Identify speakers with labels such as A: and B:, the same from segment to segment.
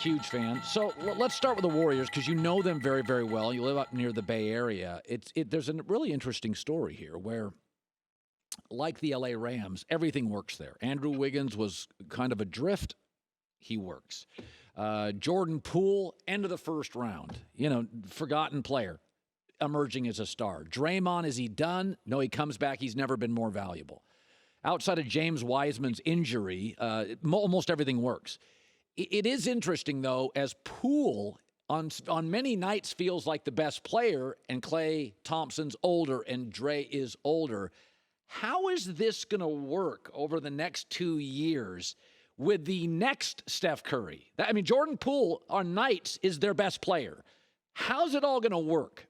A: Huge fan. So let's start with the Warriors because you know them very, very well. You live up near the Bay Area. There's a really interesting story here where, like the LA Rams, everything works there. Andrew Wiggins was kind of adrift. He works. Jordan Poole, end of the first round. Forgotten player, emerging as a star. Draymond, is he done? No, he comes back. He's never been more valuable. Outside of James Wiseman's injury, almost everything works. It is interesting, though, as Poole on many nights feels like the best player, and Klay Thompson's older and Dre is older. How is this going to work over the next 2 years with the next Steph Curry? Jordan Poole on nights is their best player. How's it all going to work?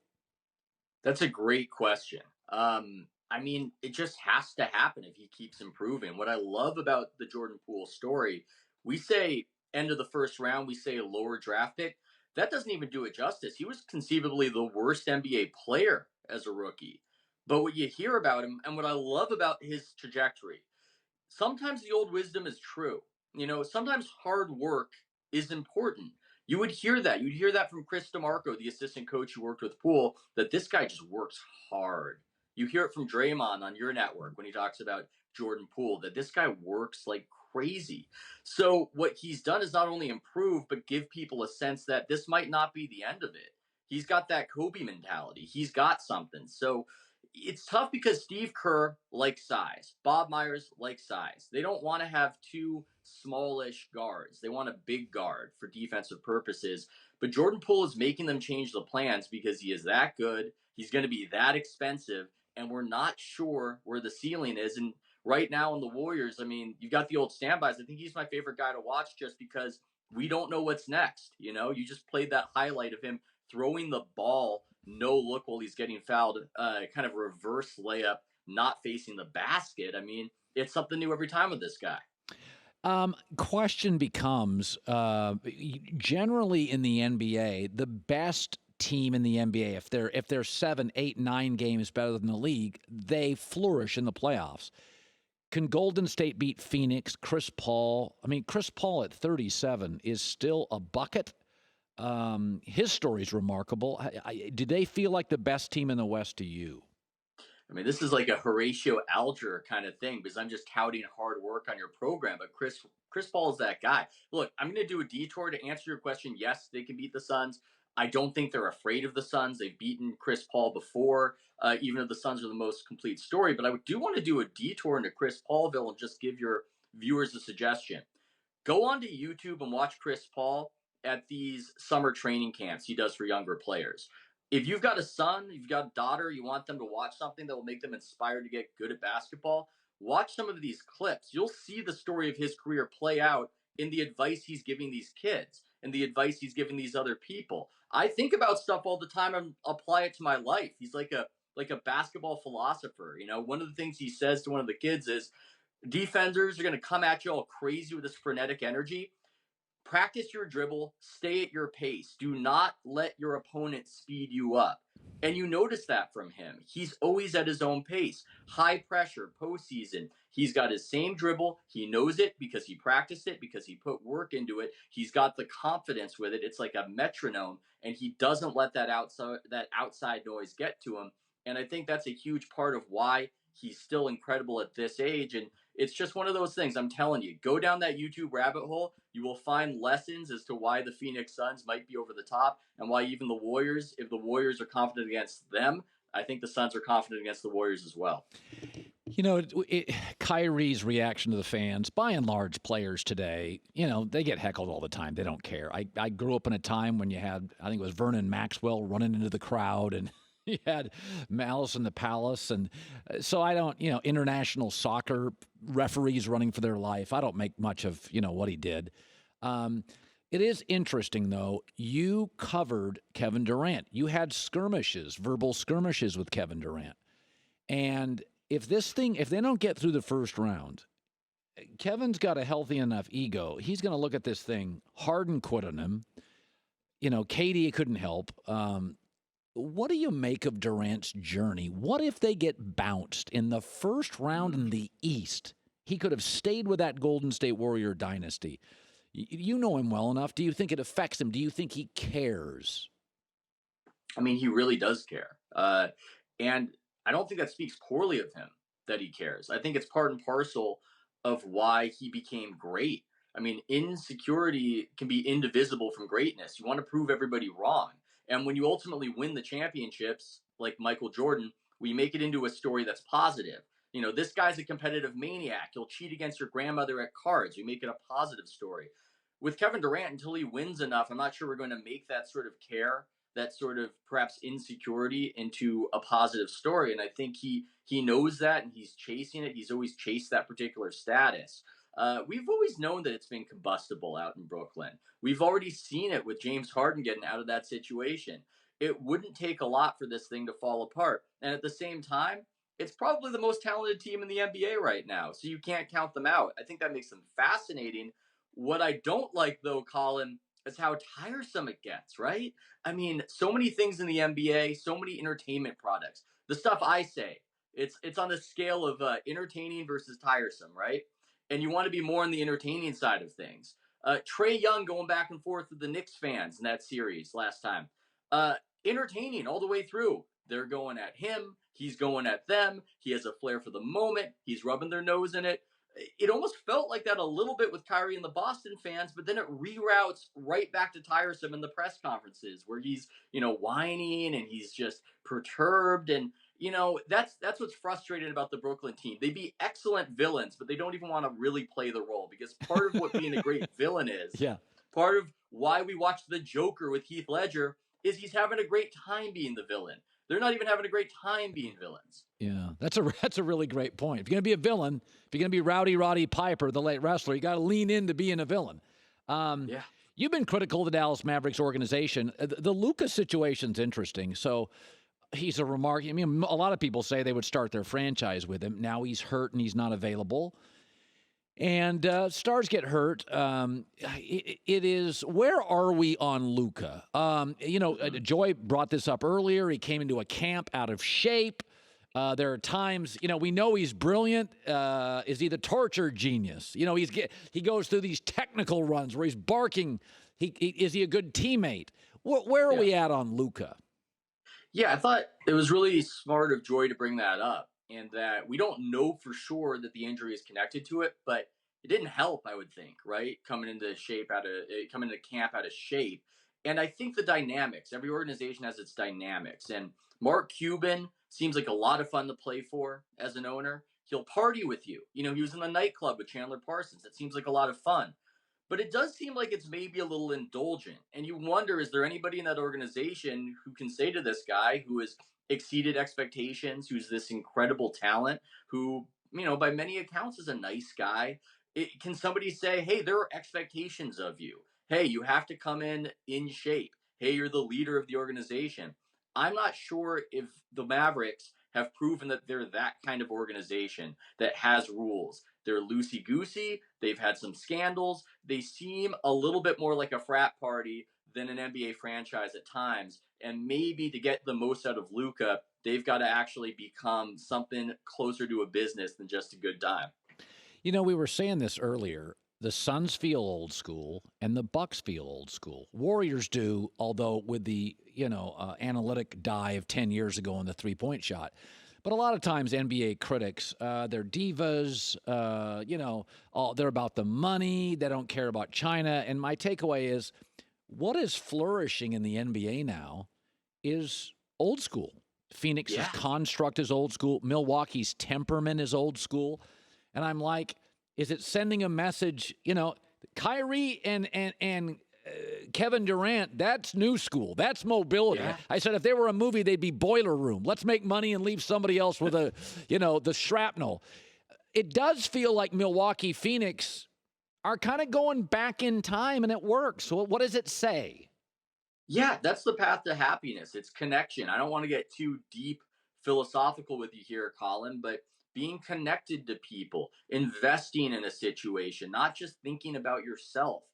B: That's a great question. It just has to happen if he keeps improving. What I love about the Jordan Poole story, we say end of the first round, we say lower draft pick. That doesn't even do it justice. He was conceivably the worst NBA player as a rookie. But what you hear about him, and what I love about his trajectory, sometimes the old wisdom is true. Sometimes hard work is important. You would hear that. You'd hear that from Chris DeMarco, the assistant coach who worked with Poole, that this guy just works hard. You hear it from Draymond on your network when he talks about Jordan Poole, that this guy works like crazy. So what he's done is not only improve, but give people a sense that this might not be the end of it. He's got that Kobe mentality. He's got something. So it's tough because Steve Kerr likes size. Bob Myers likes size. They don't want to have two smallish guards. They want a big guard for defensive purposes. But Jordan Poole is making them change the plans because he is that good. He's going to be that expensive. And we're not sure where the ceiling is. And right now in the Warriors, you've got the old standbys. I think he's my favorite guy to watch just because we don't know what's next. You just played that highlight of him throwing the ball, no look while he's getting fouled, kind of reverse layup, not facing the basket. It's something new every time with this guy.
A: Question becomes, generally in the NBA, the best team in the NBA, if they're 7, 8, 9 games better than the league, they flourish in the playoffs. Can Golden State beat Phoenix? Chris Paul at 37 is still a bucket. His story is remarkable. Do they feel like the best team in the West to you?
B: This is like a Horatio Alger kind of thing because I'm just touting hard work on your program. But Chris Paul is that guy. Look, I'm going to do a detour to answer your question. Yes, they can beat the Suns. I don't think they're afraid of the Suns. They've beaten Chris Paul before, even if the Suns are the most complete story. But I do want to do a detour into Chris Paulville and just give your viewers a suggestion. Go onto YouTube and watch Chris Paul at these summer training camps he does for younger players. If you've got a son, you've got a daughter, you want them to watch something that will make them inspired to get good at basketball, watch some of these clips. You'll see the story of his career play out in the advice he's giving these kids and the advice he's giving these other people. I think about stuff all the time and apply it to my life. He's like a basketball philosopher. One of the things he says to one of the kids is, defenders are going to come at you all crazy with this frenetic energy. Practice your dribble, stay at your pace. Do not let your opponent speed you up. And you notice that from him. He's always at his own pace. High pressure, postseason. He's got his same dribble. He knows it because he practiced it, because he put work into it. He's got the confidence with it. It's like a metronome, and he doesn't let that outside noise get to him. And I think that's a huge part of why he's still incredible at this age. And it's just one of those things. I'm telling you, go down that YouTube rabbit hole. You will find lessons as to why the Phoenix Suns might be over the top and why even the Warriors, if the Warriors are confident against them, I think the Suns are confident against the Warriors as well.
A: Kyrie's reaction to the fans, by and large, players today, they get heckled all the time. They don't care. I grew up in a time when you had, I think it was Vernon Maxwell running into the crowd, and you had Malice in the Palace. And so I don't, international soccer referees running for their life. I don't make much of, what he did. It is interesting, though. You covered Kevin Durant. You had verbal skirmishes with Kevin Durant. And if they don't get through the first round, Kevin's got a healthy enough ego. He's going to look at this thing. Harden quit on him. Katie couldn't help. What do you make of Durant's journey? What if they get bounced in the first round in the East? He could have stayed with that Golden State Warrior dynasty. You know him well enough. Do you think it affects him? Do you think he cares?
B: I mean, he really does care. And I don't think that speaks poorly of him that he cares. I think it's part and parcel of why he became great. I mean, insecurity can be indivisible from greatness. You want to prove everybody wrong. And when you ultimately win the championships, like Michael Jordan, we make it into a story that's positive. You know, this guy's a competitive maniac. He'll cheat against your grandmother at cards. We make it a positive story. With Kevin Durant, until he wins enough, I'm not sure we're going to make that sort of care, that sort of perhaps insecurity into a positive story. And I think he knows that, and he's chasing it. He's always chased that particular status. We've always known that it's been combustible out in Brooklyn. We've already seen it with James Harden getting out of that situation. It wouldn't take a lot for this thing to fall apart. And at the same time, it's probably the most talented team in the NBA right now. So you can't count them out. I think that makes them fascinating. What I don't like, though, Colin, is how tiresome it gets, right? I mean, so many things in the NBA, so many entertainment products. The stuff I say, it's on a scale of entertaining versus tiresome, right? And you want to be more on the entertaining side of things. Trae Young going back and forth with the Knicks fans in that series last time. Entertaining all the way through. They're going at him. He's going at them. He has a flair for the moment. He's rubbing their nose in it. It almost felt like that a little bit with Kyrie and the Boston fans, but then it reroutes right back to tiresome in the press conferences where he's, whining and he's just perturbed. And, that's what's frustrating about the Brooklyn team. They be excellent villains, but they don't even want to really play the role, because part of what being a great villain is,
A: Yeah.
B: part of why we watch The Joker with Heath Ledger is he's having a great time being the villain. They're not even having a great time being villains.
A: Yeah, that's a really great point. If you're going to be a villain, if you're going to be Rowdy Roddy Piper, the late wrestler, you got to lean into being a villain.
B: Yeah.
A: You've been critical of the Dallas Mavericks organization. The Luka situation's interesting. So he's a remarkable. I mean, a lot of people say they would start their franchise with him. Now he's hurt and he's not available. And stars get hurt. It is, where are we on Luka? Joy brought this up earlier. He came into a camp out of shape. There are times, we know he's brilliant. Is he the torture genius? He goes through these technical runs where he's barking. Is he a good teammate? Where are we at on Luka?
B: Yeah, I thought it was really smart of Joy to bring that up, and that we don't know for sure that the injury is connected to it, but it didn't help, I would think, right? Coming into camp out of shape. And I think the dynamics, every organization has its dynamics. And Mark Cuban seems like a lot of fun to play for as an owner. He'll party with you. He was in the nightclub with Chandler Parsons. That seems like a lot of fun. But it does seem like it's maybe a little indulgent. And you wonder, is there anybody in that organization who can say to this guy who has exceeded expectations, who's this incredible talent, who, by many accounts is a nice guy? Can somebody say, hey, there are expectations of you. Hey, you have to come in shape. Hey, you're the leader of the organization. I'm not sure if the Mavericks have proven that they're that kind of organization that has rules. They're loosey-goosey. They've had some scandals. They seem a little bit more like a frat party than an NBA franchise at times. And maybe to get the most out of Luka, they've got to actually become something closer to a business than just a good time.
A: We were saying this earlier. The Suns feel old school, and the Bucks feel old school. Warriors do, although with the analytic dive 10 years ago on the three-point shot. But a lot of times NBA critics, they're divas. They're about the money. They don't care about China. And my takeaway is, what is flourishing in the NBA now is old school. Phoenix's construct is old school. Milwaukee's temperament is old school. And I'm like, is it sending a message? Kyrie and Kevin Durant, that's new school. That's mobility. Yeah. I said if they were a movie, they'd be Boiler Room. Let's make money and leave somebody else with the shrapnel. It does feel like Milwaukee, Phoenix are kind of going back in time, and it works. So what does it say?
B: Yeah, that's the path to happiness. It's connection. I don't want to get too deep philosophical with you here, Colin, but being connected to people, investing in a situation, not just thinking about yourself.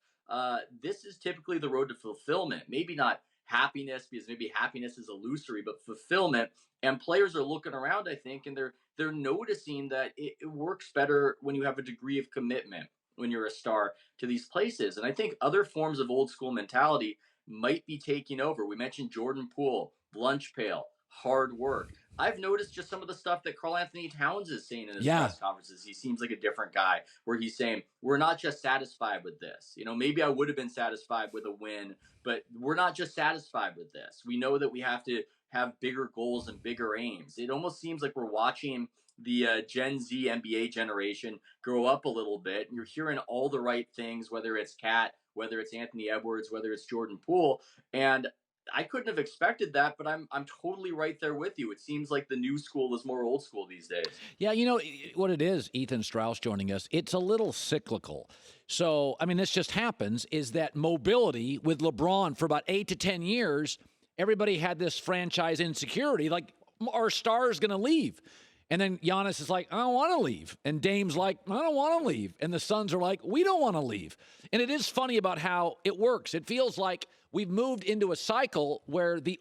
B: This is typically the road to fulfillment. Maybe not happiness, because maybe happiness is illusory, but fulfillment. And players are looking around, I think, and they're noticing that it works better when you have a degree of commitment, when you're a star to these places. And I think other forms of old school mentality might be taking over. We mentioned Jordan Poole, lunch pail, hard work. I've noticed just some of the stuff that Karl Anthony Towns is saying in his press conferences. He seems like a different guy, where he's saying, we're not just satisfied with this. Maybe I would have been satisfied with a win, but we're not just satisfied with this. We know that we have to have bigger goals and bigger aims. It almost seems like we're watching the Gen Z NBA generation grow up a little bit, and you're hearing all the right things, whether it's Kat, whether it's Anthony Edwards, whether it's Jordan Poole. And I couldn't have expected that, but I'm totally right there with you. It seems like the new school is more old school these days.
A: Yeah, what it is, Ethan Strauss joining us, it's a little cyclical. So, this just happens, is that mobility with LeBron for about 8 to 10 years, everybody had this franchise insecurity, like our star is going to leave. And then Giannis is like, I don't want to leave. And Dame's like, I don't want to leave. And the Suns are like, we don't want to leave. And it is funny about how it works. It feels like we've moved into a cycle where the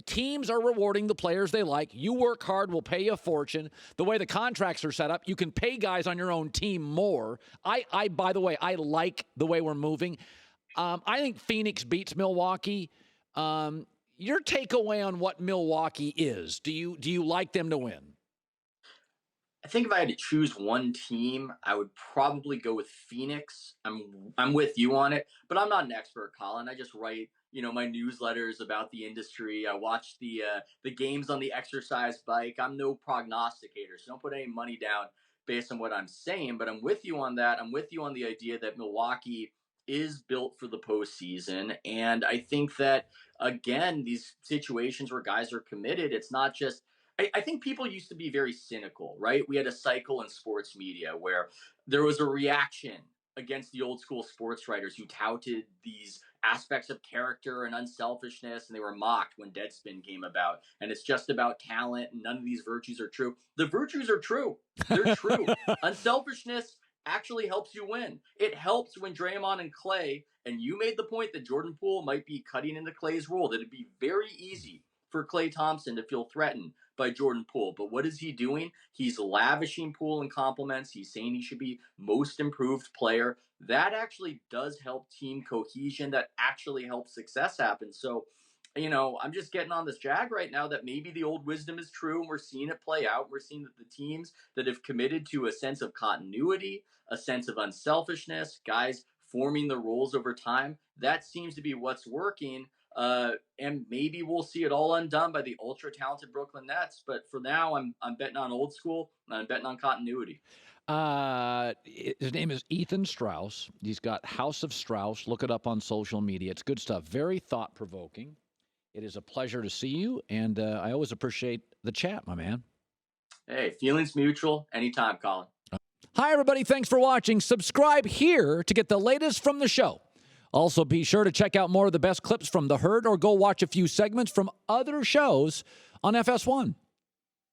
A: teams are rewarding the players they like. You work hard, we'll pay you a fortune. The way the contracts are set up, you can pay guys on your own team more. By the way, I like the way we're moving. I think Phoenix beats Milwaukee. Your takeaway on what Milwaukee is? Do you like them to win?
B: I think if I had to choose one team, I would probably go with Phoenix. I'm with you on it, but I'm not an expert, Colin. I just write, my newsletters about the industry. I watch the games on the exercise bike. I'm no prognosticator, so don't put any money down based on what I'm saying, but I'm with you on that. I'm with you on the idea that Milwaukee is built for the postseason. And I think that, again, these situations where guys are committed, it's not just, I think people used to be very cynical, right? We had a cycle in sports media where there was a reaction against the old school sports writers who touted these aspects of character and unselfishness, and they were mocked when Deadspin came about. And it's just about talent, and none of these virtues are true. The virtues are true. They're true. Unselfishness actually helps you win. It helps when Draymond and Klay, and you made the point that Jordan Poole might be cutting into Klay's role, that it'd be very easy for Klay Thompson to feel threatened by Jordan Poole. But what is he doing? He's lavishing Poole in compliments. He's saying he should be most improved player. That actually does help team cohesion. That actually helps success happen. So, I'm just getting on this jag right now that maybe the old wisdom is true, and we're seeing it play out. We're seeing that the teams that have committed to a sense of continuity, a sense of unselfishness, guys forming the roles over time, that seems to be what's working. And maybe we'll see it all undone by the ultra-talented Brooklyn Nets. But for now, I'm betting on old school, and I'm betting on continuity.
A: His name is Ethan Strauss. He's got House of Strauss. Look it up on social media. It's good stuff. Very thought-provoking. It is a pleasure to see you, and I always appreciate the chat, my man.
B: Hey, feelings mutual. Anytime, Colin.
A: Hi, everybody. Thanks for watching. Subscribe here to get the latest from the show. Also, be sure to check out more of the best clips from The Herd or go watch a few segments from other shows on FS1.